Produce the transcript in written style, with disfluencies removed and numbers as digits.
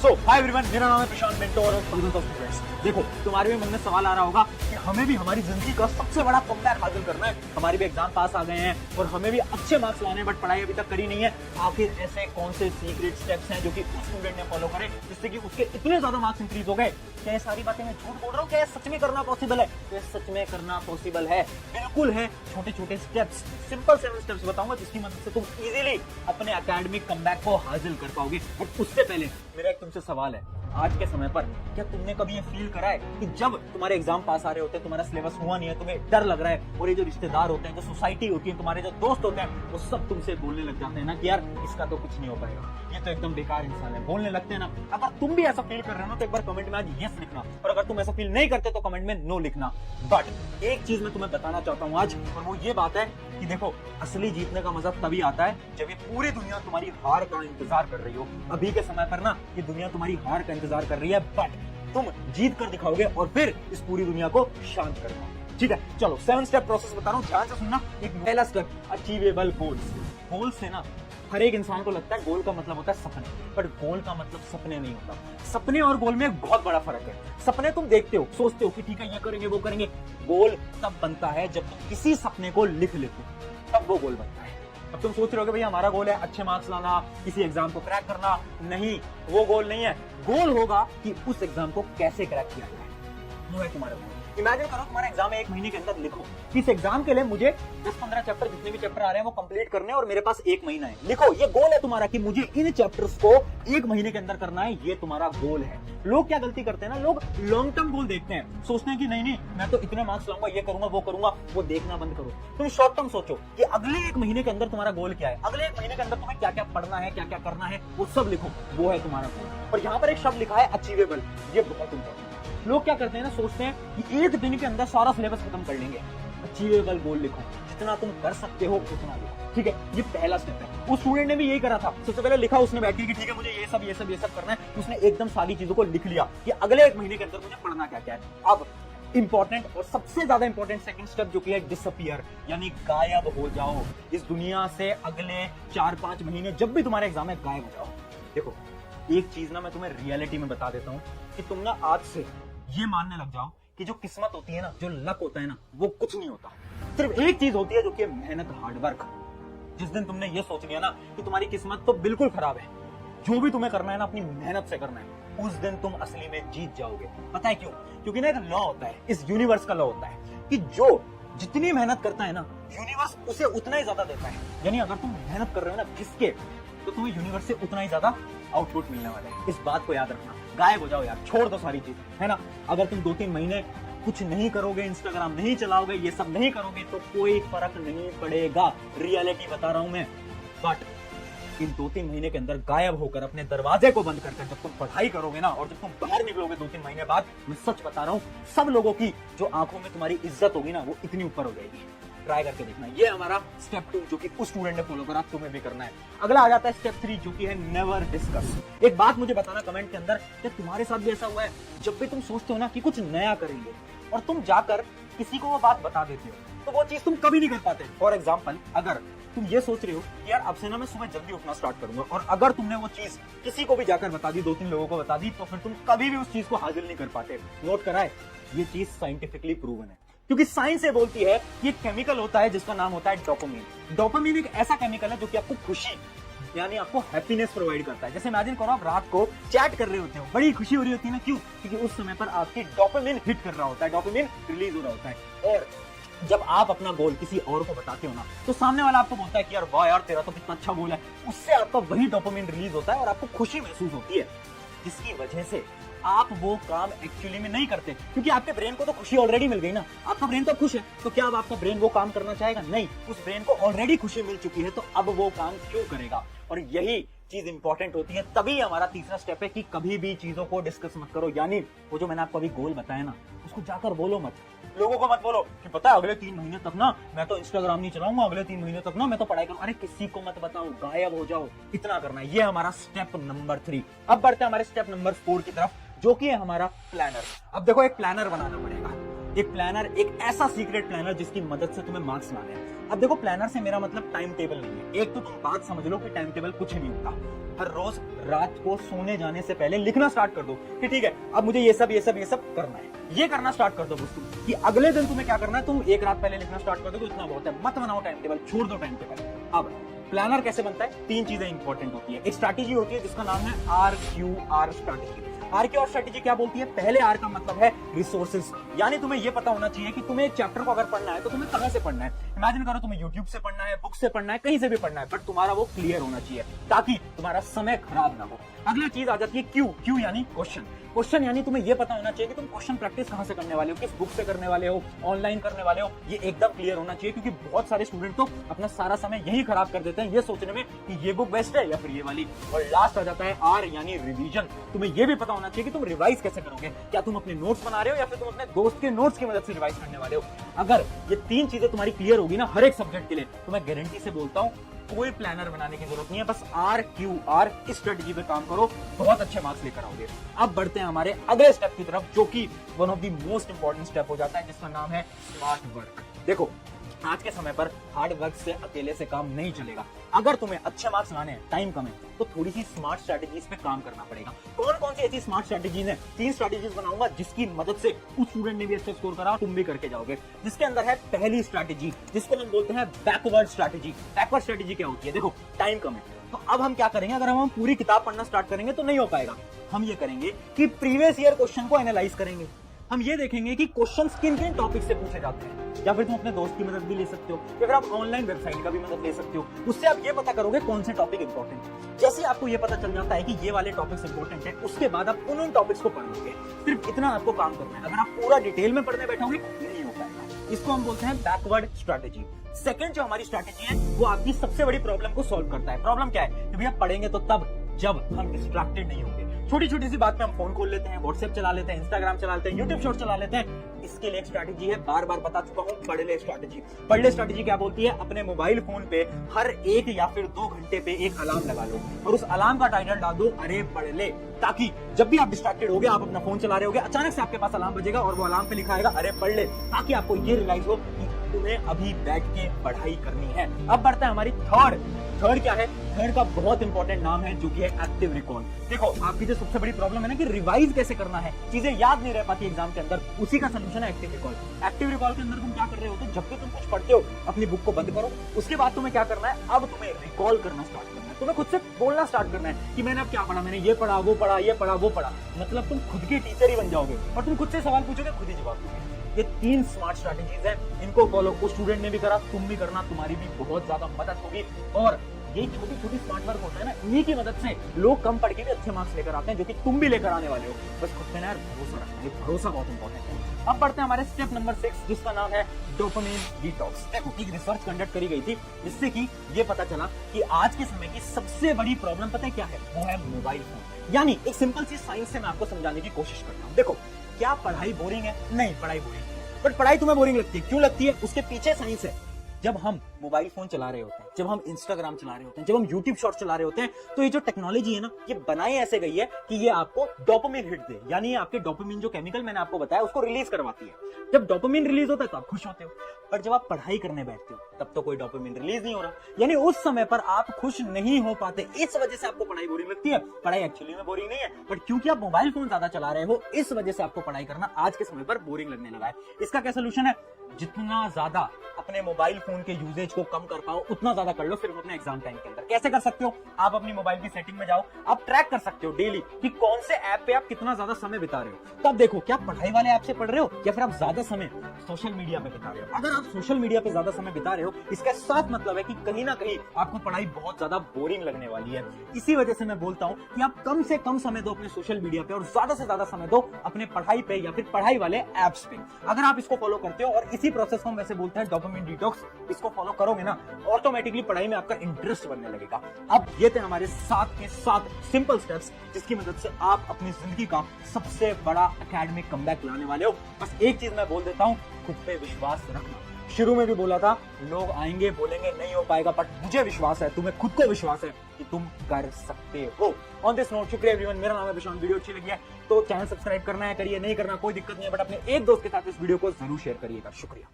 सो hi everyone, मेरा नाम है प्रशांत मिंटो और थाउजेंड्स ऑफ स्टूडेंट्स। देखो, तुम्हारे भी मन में सवाल आ रहा होगा कि हमें भी हमारी जिंदगी का सबसे बड़ा कमबैक हासिल करना है। हमारे भी एग्जाम पास आ गए हैं और हमें भी अच्छे मार्क्स लाने हैं, बट पढ़ाई अभी तक करी नहीं है। आखिर ऐसे कौन से सीक्रेट स्टेप्स हैं जो कि उस स्टूडेंट ने फॉलो करे जिससे कि उसके इतने ज्यादा मार्क्स इंक्रीज हो गए? क्या ये सारी बातें मैं झूठ बोल रहा हूँ? क्या ये सच में करना पॉसिबल है? तो ये सच में करना पॉसिबल है, बिल्कुल है। छोटे छोटे स्टेप्स, सिंपल 7 स्टेप्स बताऊंगा जिसकी मदद से तुम इजीली अपने एकेडमिक कमबैक को हासिल कर पाओगे। बट उससे पहले मेरा एक तुमसे सवाल है, आज के समय पर क्या तुमने कभी ये फील करा है कि जब तुम्हारे एग्जाम पास आ रहे होते हैं, तुम्हारा सिलेबस हुआ नहीं है, तुम्हें डर लग रहा है और ये जो रिश्तेदार होते हैं, जो सोसाइटी होती है, तुम्हारे जो दोस्त होते हैं, वो सब तुमसे बोलने लग जाते हैं ना कि यार इसका तो कुछ नहीं हो पाएगा, ये तो एकदम बेकार इंसान है, बोलने लगते हैं ना। अगर तुम भी ऐसा फील कर रहे हो ना तो एक बार कमेंट में आज यस लिखना, और अगर तुम ऐसा फील नहीं करते तो कमेंट में नो लिखना। बट एक चीज मैं तुम्हें बताना चाहता हूँ आज, और वो ये बात है कि देखो, असली जीतने का मजा तभी आता है जब ये पूरी दुनिया तुम्हारी हार का इंतजार कर रही हो। अभी के समय पर ना ये दुनिया तुम्हारी हार का इंतजार कर रही है, बट तुम जीत कर दिखाओगे और फिर इस पूरी दुनिया को शांत कर पाओगे। ठीक है, चलो 7 स्टेप प्रोसेस बता रहा हूँ, ध्यान से सुनना। एक पहला स्टेप, अचीवेबल गोल्स। गोल्स से ना हर एक इंसान को लगता है गोल का मतलब होता है सपने, बट गोल का मतलब सपने नहीं होता। सपने और गोल में एक बहुत बड़ा फर्क है। सपने तुम देखते हो, सोचते हो कि ठीक है ये करेंगे वो करेंगे। गोल तब बनता है जब तुम किसी सपने को लिख लेते हो, तब वो गोल बनता है। अब तुम सोच रहे हो कि भैया हमारा गोल है अच्छे मार्क्स लाना, किसी एग्जाम को क्रैक करना। नहीं, वो गोल नहीं है। गोल होगा कि उस एग्जाम को कैसे क्रैक किया जाए, वो है तुम्हारा गोल। इमेजिन करो तुम्हारा एग्जाम है, 1 महीने के अंदर लिखो इस एग्जाम के लिए मुझे 10-15 चैप्टर जितने भी चैप्टर आ रहे हैं वो कंप्लीट करने हैं और मेरे पास 1 महीना है। लिखो, ये गोल है तुम्हारा कि मुझे इन चैप्टर्स को 1 महीने के अंदर करना है, ये तुम्हारा गोल है। लोग क्या गलती करते हैं ना, लोग लॉन्ग टर्म गोल देखते हैं, सोचते हैं कि नहीं मैं तो इतने मार्क्स लाऊंगा, ये करूंगा वो करूंगा। वो देखना बंद करो, तुम शॉर्ट टर्म सोचो कि अगले 1 महीने के अंदर तुम्हारा गोल क्या है, अगले 1 महीने के अंदर तुम्हें क्या क्या पढ़ना है, क्या क्या करना है, वो सब लिखो, वो है तुम्हारा गोल। और यहाँ पर एक शब्द लिखा है अचीवेबल, ये बहुत इंपॉर्टेंट। लोग क्या करते हैं ना, सोचते हैं कि 1 दिन के अंदर सारा सिलेबस खत्म कर लेंगे। अचीवेबल गोल लिखो, जितना तुम कर सकते हो उतना लिखो। ठीक है, ये पहला स्टेप है। उस स्टूडेंट ने भी यही करा था। सबसे पहले लिखा उसने बैठ के कि ठीक है मुझे ये सब करना है। उसने एकदम सारी चीजों को लिख लिया कि अगले 1 महीने के अंदर मुझे पढ़ना क्या क्या है। अब इंपॉर्टेंट और सबसे ज्यादा इंपॉर्टेंट सेकंड स्टेप जो कि है डिसअपियर, यानी गायब हो जाओ इस दुनिया से। अगले 4-5 महीने जब भी तुम्हारे एग्जाम है, गायब हो जाओ। देखो, एक चीज ना मैं तुम्हें रियलिटी में बता देता हूँ कि तुम ना आज से ये मानने लग जाओ कि जो किस्मत होती है ना, जो लक होता है ना, वो कुछ नहीं होता। सिर्फ एक चीज होती है जो कि मेहनत, हार्डवर्क। जिस दिन तुमने ये सोच लिया ना कि तुम्हारी किस्मत तो बिल्कुल खराब है, जो भी तुम्हें करना है ना अपनी मेहनत से करना है, उस दिन तुम असली में जीत जाओगे। पता है क्यों? क्योंकि ना एक लॉ होता है, इस यूनिवर्स का लॉ होता है कि जो जितनी मेहनत करता है ना, यूनिवर्स उसे उतना ही ज्यादा देता है। यानी अगर तुम मेहनत कर रहे हो ना घिस के, तो तुम्हें यूनिवर्स से उतना ही ज्यादा आउटपुट मिलने वाला है। इस बात को याद रखना। गायब हो जाओ यार, छोड़ दो सारी चीज, है ना। अगर तुम 2-3 महीने कुछ नहीं करोगे, इंस्टाग्राम नहीं चलाओगे, ये सब नहीं करोगे, तो कोई फर्क नहीं पड़ेगा। रियलिटी बता रहा हूं मैं। बट इन 2-3 महीने के अंदर गायब होकर अपने दरवाजे को बंद करके जब तुम पढ़ाई करोगे ना, और जब तुम बाहर निकलोगे 2-3 महीने बाद, मैं सच बता रहा हूं, सब लोगों की जो आंखों में तुम्हारी इज्जत होगी ना, वो इतनी ऊपर हो जाएगी। ट्राई करके देखना। ये हमारा स्टेप 2 जो कि उस स्टूडेंट ने फॉलो करा, तुम्हें भी करना है। अगला आ जाता है स्टेप 3 जो कि है नेवर डिस्कस। एक बात मुझे बताना कमेंट के अंदर कि तुम्हारे साथ भी ऐसा हुआ है, जब भी तुम सोचते हो ना कि कुछ नया करेंगे और तुम जाकर किसी को वो बात बता देते हो, तो वो चीज तुम कभी नहीं कर पाते। फॉर एग्जाम्पल, अगर तुम ये सोच रहे हो कि यार अब से ना मैं सुबह जल्दी उठना स्टार्ट करूंगा, और अगर तुमने वो चीज किसी को भी जाकर बता दी, 2-3 लोगों को बता दी, तो फिर तुम कभी भी उस चीज को हासिल नहीं कर पाते। नोट करा है, ये चीज साइंटिफिकली प्रूवन है, क्योंकि साइंस ये बोलती है कि एक केमिकल होता है जिसका नाम होता है डोपामिन। डोपामिन एक ऐसा केमिकल है जो कि आपको खुशी, यानी आपको हैप्पीनेस प्रोवाइड करता है। जैसे इमेजिन करो आप रात को चैट कर रहे होते हो, बड़ी खुशी हो रही होती है ना, क्यों? क्योंकि उस समय पर आपकी डोपामिन हिट कर रहा होता है, डोपामिन रिलीज हो रहा होता है। और जब आप अपना गोल किसी और को बताते हो ना, तो सामने वाला आपको बोलता है कि यार वाह यार तेरा तो कितना अच्छा गोल है। उससे आपका वही डोपामिन रिलीज होता है और आपको खुशी महसूस होती है, जिसकी वजह से आप वो काम एक्चुअली में नहीं करते, क्योंकि आपके ब्रेन को तो खुशी ऑलरेडी मिल गई ना। आपका ब्रेन तो खुश है, तो क्या अब आपका ब्रेन वो काम करना चाहेगा? नहीं, उस ब्रेन को ऑलरेडी खुशी मिल चुकी है, तो अब वो काम क्यों करेगा? और यही चीज इंपॉर्टेंट होती है। तभी हमारा तीसरा स्टेप है कि कभी भी चीजों को डिस्कस मत करो। यानी वो जो मैंने आपको अभी गोल बताया ना, उसको जाकर बोलो मत, लोगों को मत बोलो कि पता है अगले 3 महीने तक ना मैं तो इंस्टाग्राम नहीं चलाऊंगा, अगले 3 महीने तक ना मैं तो पढ़ाई करूंगा। अरे किसी को मत बताओ, गायब हो जाओ, इतना करना है। ये हमारा स्टेप नंबर 3। अब बढ़ते हैं हमारे स्टेप नंबर 4 की तरफ, जो कि है हमारा प्लानर। अब देखो, एक प्लानर बनाना पड़ेगा। एक प्लानर, एक ऐसा सीक्रेट प्लानर जिसकी मदद से तुम्हें मार्क्स लाने हैं। अब देखो प्लानर से मेरा मतलब टाइम टेबल नहीं है। एक तो तुम बात समझ लो कि टाइम टेबल कुछ नहीं होता। हर रोज रात को सोने जाने से पहले लिखना स्टार्ट कर दो कि ठीक है अब मुझे ये सब करना है। ये करना स्टार्ट कर दो दोस्तों कि अगले दिन तुम्हें क्या करना है। तुम एक रात पहले लिखना स्टार्ट कर दो, इतना बहुत है। मत बनाओ टाइम टेबल, छोड़ दो टाइम टेबल। अब प्लानर कैसे बनता है? 3 चीजें इंपॉर्टेंट होती है। एक स्ट्रैटेजी होती है जिसका नाम है RQR स्ट्रैटेजी। RQR स्ट्रैटेजी क्या बोलती है? पहले R का मतलब है रिसोर्सेज, यानी तुम्हें ये पता होना चाहिए कि तुम्हें एक चैप्टर को अगर पढ़ना है तो तुम्हें कहां से पढ़ना है। इमेजिन करो तुम्हें YouTube से पढ़ना है, बुक से पढ़ना है, कहीं से भी पढ़ना है, बट तुम्हारा वो क्लियर होना चाहिए ताकि तुम्हारा समय खराब ना हो। अगला चीज आ जाती है क्यू यानी क्वेश्चन यानी तुम्हें ये पता होना चाहिए कि तुम क्वेश्चन प्रैक्टिस कहां से करने वाले हो, किस बुक से करने वाले हो, ऑनलाइन करने वाले हो। ये एकदम क्लियर होना चाहिए क्योंकि बहुत सारे स्टूडेंट तो अपना सारा समय यही खराब कर देते हैं ये सोचने में कि ये बुक बेस्ट है या फिर ये वाली। और लास्ट आ जाता है R यानी रिवीजन। तुम्हें ये भी पता होना चाहिए कि तुम रिवाइज कैसे करोगे। क्या तुम अपने नोट्स बना रहे हो या फिर तुम अपने दोस्त के नोट्स की मदद से रिवाइज करने वाले हो। अगर ये 3 चीजें तुम्हारी क्लियर होगी ना हर एक सब्जेक्ट के लिए, तो मैं गारंटी से बोलता हूं कोई प्लानर बनाने की जरूरत नहीं है। बस RQR इस स्ट्रेटजी पे काम करो, बहुत अच्छे मार्क्स लेकर आओगे। अब बढ़ते हैं हमारे अगले स्टेप की तरफ, जो कि one of the most important step हो जाता है, जिसका नाम है स्मार्ट वर्क। देखो आज के समय पर हार्ड वर्क से अकेले से काम नहीं चलेगा। अगर तुम्हें अच्छे मार्क्स लाने हैं, टाइम कम है, तो थोड़ी सी स्मार्ट स्ट्रेटजीज पे काम करना पड़ेगा। कौन कौन सी ऐसी स्मार्ट स्ट्रेटजीज हैं? 3 स्ट्रेटजीज बनाऊंगा जिसकी मदद से उस स्टूडेंट ने भी अच्छा स्कोर करा, तुम भी करके जाओगे। जिसके अंदर है पहली स्ट्रेटजी, जिसको हम बोलते हैं बैकवर्ड स्ट्रेटजी। बैकवर्ड स्ट्रेटजी क्या होती है? देखो टाइम कम है, तो अब हम क्या करेंगे? अगर हम पूरी किताब पढ़ना स्टार्ट करेंगे तो नहीं हो पाएगा। हम ये करेंगे कि प्रीवियस ईयर क्वेश्चन को एनालाइज करेंगे। हम ये देखेंगे कि क्वेश्चन किन किन टॉपिक से पूछे जाते हैं, या फिर तुम अपने दोस्त की मदद भी ले सकते हो, या फिर आप ऑनलाइन वेबसाइट का भी मदद ले सकते हो। उससे आप ये पता करोगे कौन से टॉपिक इंपॉर्टेंट है। जैसे आपको ये पता चल जाता है कि ये वाले टॉपिक्स इंपॉर्टेंट है, उसके बाद आप उन टॉपिक्स को पढ़ोगे। सिर्फ इतना आपको काम करना है। अगर आप पूरा डिटेल में पढ़ने बैठोगे नहीं हो पाएगा। इसको हम बोलते हैं बैकवर्ड स्ट्रैटेजी। सेकंड जो हमारी स्ट्रैटेजी है वो आपकी सबसे बड़ी प्रॉब्लम को सॉल्व करता है। प्रॉब्लम क्या है? कि भैया पढ़ेंगे तो तब जब हम डिस्ट्रैक्टेड नहीं होंगे। छोटी छोटी सी बात पे हम फोन खोल लेते हैं, व्हाट्सएप चला लेते हैं, इंस्टाग्राम चला लेते हैं, यूट्यूब शॉर्ट चला लेते हैं। इसके लिए एक स्ट्रैटेजी है, बार बार बता चुका हूं, पढ़ ले स्ट्रैटेजी। पढ़ ले स्ट्रैटेजी क्या बोलती है? अपने मोबाइल फोन पे हर 1 या फिर 2 घंटे पे एक अलार्म लगा लो और उस अलार्म का टाइटल डाल दो अरे पढ़ ले, ताकि जब भी आप डिस्ट्रैक्टेड होगे, आप अपना फोन चला रहे होगे, अचानक से आपके पास अलार्म बजेगा और वो अलार्म पे लिखा आएगा अरे पढ़ ले, ताकि आपको ये रियलाइज हो कि तुम्हें अभी बैठ के पढ़ाई करनी है। अब बढ़ता है हमारी थर्ड क्या है? थर्ड का बहुत इंपॉर्टेंट नाम है जो कि है एक्टिव रिकॉल। देखो आपकी जो सबसे बड़ी प्रॉब्लम है ना कि रिवाइज कैसे करना है, चीजें याद नहीं रह पाती एग्जाम के अंदर, उसी का सोल्यूशन है एक्टिव रिकॉल। एक्टिव रिकॉल के अंदर तुम क्या कर रहे हो? तो जब भी तुम कुछ पढ़ते हो अपनी बुक को बंद करो, उसके बाद तुम्हें क्या करना है? अब तुम्हें रिकॉल करना स्टार्ट करना है। तुम्हें खुद से बोलना स्टार्ट करना है कि मैंने अब क्या पढ़ा, मैंने ये पढ़ा, वो पढ़ा, ये पढ़ा, वो पढ़ा। मतलब तुम खुद के टीचर ही बन जाओगे और तुम खुद से सवाल पूछोगे, खुद ही जवाब दोगे। ये 3 स्मार्ट स्ट्रैटेजीज हैं, इनको फॉलो उस स्टूडेंट ने भी करा, तुम भी करना, तुम्हारी भी बहुत ज्यादा मदद होगी। और ये छोटी छोटी स्मार्ट वर्क होता है ना, इन्हीं की मदद से लोग कम पढ़ के भी अच्छे मार्क्स लेकर आते हैं, जो कि तुम भी लेकर आने वाले हो। बस खुद पे ना यार भरोसा रखना, ये भरोसा बहुत इंपॉर्टेंट है। अब बढ़ते हैं हमारे स्टेप नंबर 6, जिसका नाम है डोपामिन डिटॉक्स। देखो एक रिसर्च कंडक्ट करी गई थी जिससे कि ये पता चला कि आज के समय की सबसे बड़ी प्रॉब्लम पता है क्या है? वो है मोबाइल फोन। यानी एक सिंपल सी साइंस से मैं आपको समझाने की कोशिश करता हूँ। देखो क्या पढ़ाई बोरिंग है? नहीं, पढ़ाई बोरिंग है, बट पढ़ाई तुम्हें बोरिंग लगती है। क्यों लगती है? उसके पीछे साइंस है। जब हम मोबाइल फोन चला रहे होते हैं, जब हम इंस्टाग्राम चला रहे होते हैं, जब हम यूट्यूब शॉर्ट चला रहे होते हैं, तो ये जो टेक्नोलॉजी है ना, ये बनाई ऐसे गई है कि ये आपको डोपामिन हिट दे, यानी ये आपके डोपामिन जो केमिकल मैंने आपको बताया उसको रिलीज करवाती है। जब डोपामिन रिलीज होता है तो आप खुश होते हो, पर जब आप पढ़ाई करने बैठते हो तब तो कोई डोपामिन रिलीज नहीं हो रहा, यानी उस समय पर आप खुश नहीं हो पाते। इस वजह से आपको पढ़ाई बोरिंग लगती है। पढ़ाई एक्चुअली में बोरिंग नहीं है, बट क्योंकि आप मोबाइल फोन ज्यादा चला रहे हो, इस वजह से आपको पढ़ाई करना आज के समय पर बोरिंग लगने लगा है। इसका क्या सोल्यूशन है? जितना ज्यादा अपने मोबाइल फोन के यूजेज को कम कर पाओ उतना ज्यादा कर लो, सिर्फ अपने एग्जाम टाइम के अंदर। कैसे कर सकते हो? आप अपनी मोबाइल की सेटिंग में जाओ, आप ट्रैक कर सकते हो डेली कि कौन से ऐप पे आप कितना ज्यादा समय बिता रहे हो। तब देखो क्या पढ़ाई वाले ऐप से पढ़ रहे हो या फिर आप ज्यादा समय सोशल मीडिया पे बिता रहे हो। अगर आप सोशल मीडिया पे ज्यादा समय बिता रहे हो, इसका साफ मतलब है कि कहीं ना कहीं आपको पढ़ाई बहुत ज्यादा बोरिंग लगने वाली है। इसी वजह से मैं बोलता हूं कि आप कम से कम समय दो अपने सोशल मीडिया पे और ज्यादा से ज्यादा समय दो अपने पढ़ाई पे या फिर पढ़ाई वाले ऐप्स पे। अगर आप इसको फॉलो करते हो, और इसी प्रोसेस को हम वैसे बोलते हैं डोपामिन डिटॉक्स, इसको फॉलो करोगे ना, ऑटोमेटिकली पढ़ाई में आपका इंटरेस्ट बनने लगेगा। अब ये थे हमारे 7 के 7 सिंपल स्टेप्स जिसकी मदद से आप अपनी जिंदगी का सबसे बड़ा एकेडमिक कमबैक लाने वाले हो। बस एक चीज मैं बोल देता हूं, खुद पे विश्वास रखना। शुरू में भी बोला था लोग आएंगे बोलेंगे नहीं हो पाएगा, बट मुझे विश्वास है, तुम्हें खुद को विश्वास है कि तुम कर सकते हो। ऑन दिस नोट, शुक्रिया एवरीवन। मेरा नाम है प्रशांत। वीडियो अच्छी लगी है तो चैनल सब्सक्राइब करना है, करिए, नहीं करना कोई दिक्कत नहीं है, बट अपने एक दोस्त के साथ इस वीडियो को जरूर शेयर करिएगा। शुक्रिया।